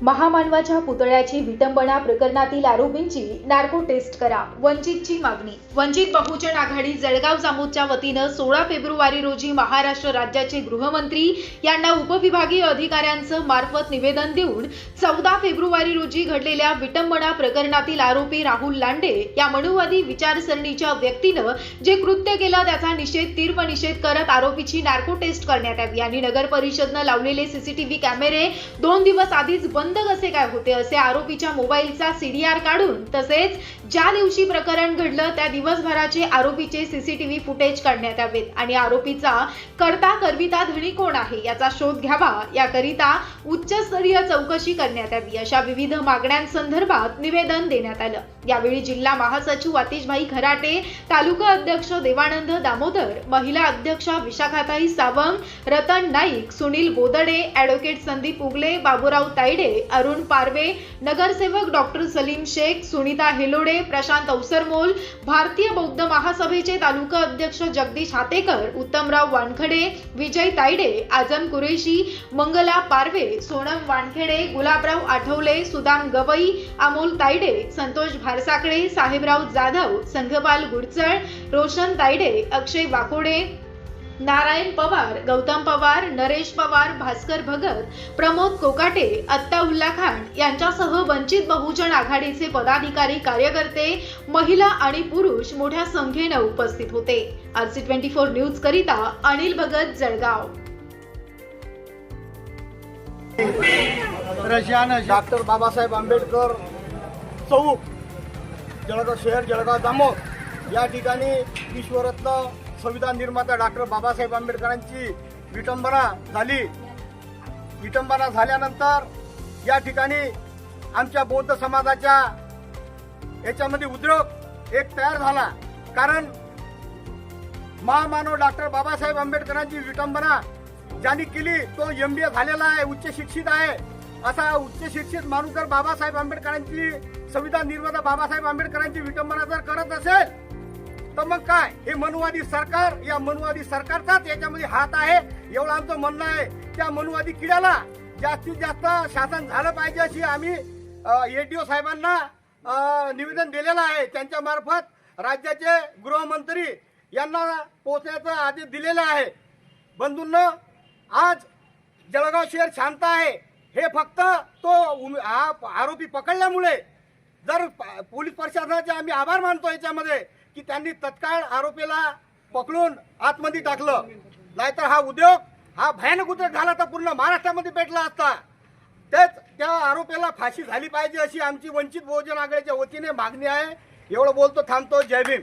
महामानवाच्या पुतळ्याची विटंबना प्रकरणातील आरोपींची नार्को टेस्ट करा, वंचितची मागणी। वंचित बहुजन आघाडी जळगाव जामोदच्या वतीनं 16 फेब्रुवारी रोजी महाराष्ट्र राज्याचे गृहमंत्री यांना उपविभागीय अधिकाऱ्यांचं मार्फत निवेदन देऊन 14 फेब्रुवारी रोजी घडलेल्या विटंबना प्रकरणातील आरोपी राहुल लांडे या मनुवादी विचारसरणीच्या व्यक्तीनं जे कृत्य केलं त्याचा तीव्र निषेध करत आरोपीची नार्को टेस्ट करण्यात यावी आणि नगर परिषदनं लावलेले सीसीटीव्ही कॅमेरे 2 दिवस आधीच बंद कसे काय होते असे आरोपीच्या मोबाईलचा सीडीआर काढून तसेच ज्या दिवशी प्रकरण घडलं त्या दिवसभराचे आरोपीचे सीसीटीव्ही फुटेज काढण्यात यावेत आणि आरोपीचा करता करविता धनी कोण आहे याचा शोध घ्यावा, याकरिता उच्चस्तरीय चौकशी करण्यात यावी अशा विविध मागण्यांसंदर्भात निवेदन देण्यात आलं। यावेळी जिल्हा महासचिव आतिशभाई खराटे, तालुका अध्यक्ष देवानंद दामोदर, महिला अध्यक्षा विशाखाताई सावंग, रतन नाईक, सुनील बोदडे, ॲडव्होकेट संदीप उगले, बाबूराव तायडे, अरुण पारवे, नगरसेवक डॉक्टर सलीम शेख, सुनीता हेलोडे, प्रशांत अवसरमोल, भारतीय बौद्ध महासभेचे तालुका अध्यक्ष जगदीश हातेकर, उत्तमराव वानखडे, विजय तायडे, आजम कुरेशी, मंगला पारवे, सोनम वानखेडे, गुलाबराव आठवले, सुदाम गवई, अमोल तायडे, संतोष भारसाकडे, साहेबराव जाधव, संघपाल गुडचळ, रोशन तायडे, अक्षय वाकोडे, नारायण पवार, गौतम पवार, नरेश पवार, भास्कर भगत, प्रमोद कोकाटे, अत्ताउल्ला खान यांच्यासह वंचित बहुजन आघाडीचे पदाधिकारी, कार्यकर्ते, महिला आणि पुरुष मोठ्या संख्येने उपस्थित होते। RC24 न्यूज करिता अनिल भगत, जळगाव। डॉक्टर बाबासाहेब आंबेडकर चौक, जळगाव शहर, जळगाव जामोद या ठिकाणी विश्वरत्न संविधान निर्माता डॉक्टर बाबासाहेब आंबेडकरांची विटंबना झाली। विटंबना झाल्यानंतर या ठिकाणी आमच्या बौद्ध समाजाच्या याच्यामध्ये उद्रेक एक तयार झाला, कारण महामानव डॉक्टर बाबासाहेब आंबेडकरांची विटंबना ज्यांनी केली तो MBA झालेला आहे, उच्च शिक्षित आहे। असा उच्च शिक्षित माणूस जर बाबासाहेब आंबेडकरांची संविधान निर्माता बाबासाहेब आंबेडकरांची विटंबना जर करत असेल तर मग काय, हे मनुवादी सरकार, या मनुवादी सरकारचाच याच्यामध्ये हात आहे एवढं आमचं म्हणणं आहे। त्या मनुवादी किड्याला जास्तीत जास्त शासन झालं पाहिजे अशी आम्ही ADO साहेबांना निवेदन दिलेलं आहे। त्यांच्या मार्फत राज्याचे गृहमंत्री यांना पोहोचण्याचा आदेश दिलेला आहे। बंधूंनो, आज जळगाव शहर शांत आहे हे फक्त तो आरोपी पकडल्यामुळे। जर पोलीस प्रशासनाचे आम्ही आभार मानतो याच्यामध्ये की त्यांनी तत्काळ आरोपीला पकडून आतमध्ये टाकलं, नाहीतर हा उद्योग हा भयानक उद्योग झाला तर पूर्ण महाराष्ट्रामध्ये पेटला असता। तेच त्या आरोपीला फाशी झाली पाहिजे अशी आमची वंचित बहुजन आघाडीच्या वतीने मागणी आहे। एवढं बोलतो, थांबतो। जय भीम।